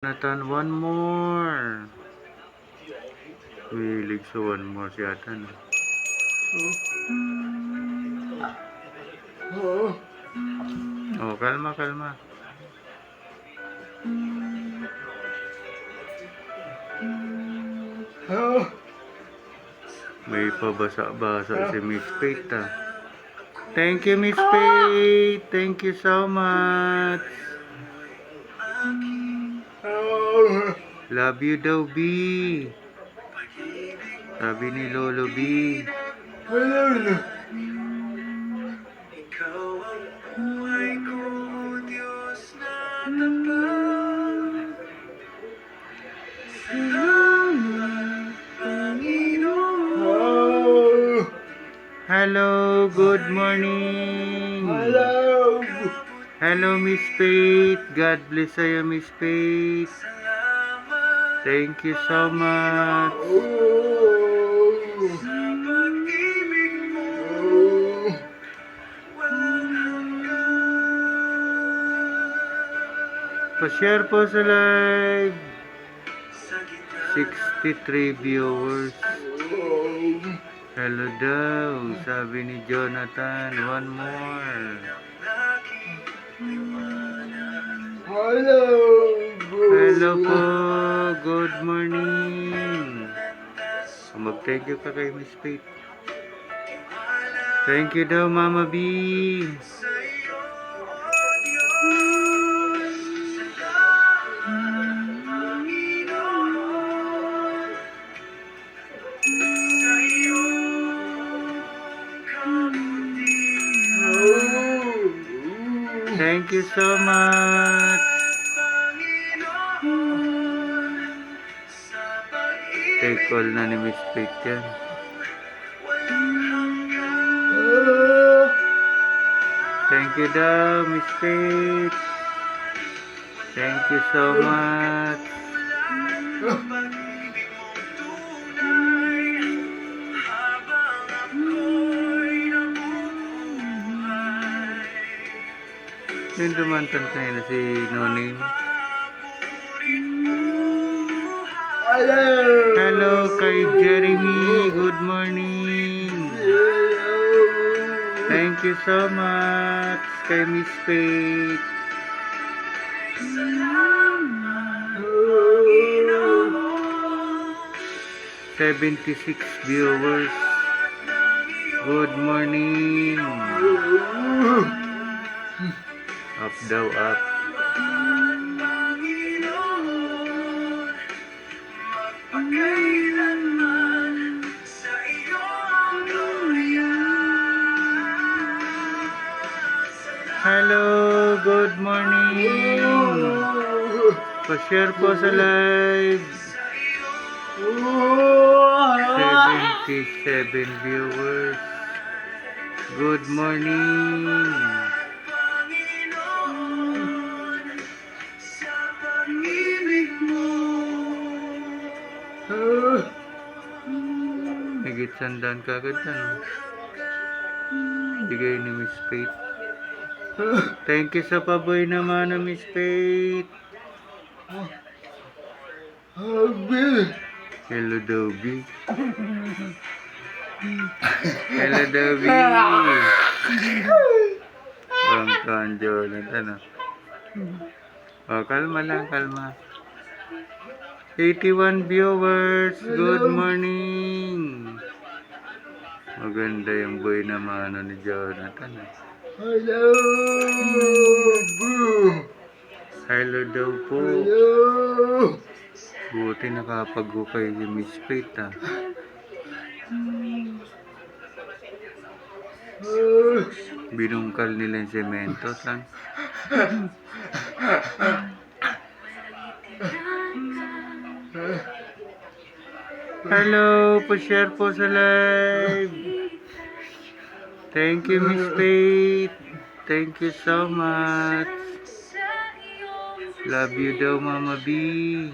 Nathan, one more. Mahilig sa one more si Atan. Oh, kalma, kalma. May pabasa-basa si Miss Faith, ah. Thank you, Miss Faith. Thank you so much. Love you daw, B. Sabi ni Lolo B. Hello, good morning. Hello, Miss Faith. God bless you, Miss Faith. Thank you so much. Pa-share po sa live. 63 viewers. Hello daw, sabi ni Jonathan. One more. Hello po. Good morning. Mag-thank you ka kay Miss Faith. Thank you daw, Mama B. Thank you so much. Take all na ni Miss Faith yan. Thank you daw, Miss Faith. Thank you so much. Yung dumantan tayo na si Noning. Hello kay Jeremy. Good morning. Thank you so much kay Miss Faith. '76 viewers. Good morning. Up daw, up. Hello, good morning. Pa-share po sa live. 77 viewers. Good morning. Higit sandaan kagad na, no? Bigay ni Miss Faith. Thank you sa paboy naman na Miss Faith. Hello, Dobby. Hello, Dobby. Bangkan Jonathan, no? Oh, kalma lang, kalma. 81 viewers. Good morning. Maganda yung boy naman ni Jonathan. Hello. Hello daw po. Buti nakapag-ukay si Miss Faith, ah. Binungkal nila yung semento, tan. Hello, pa-share po sa live. Thank you, Miss Faith. Thank you so much. Love you daw, Mama B.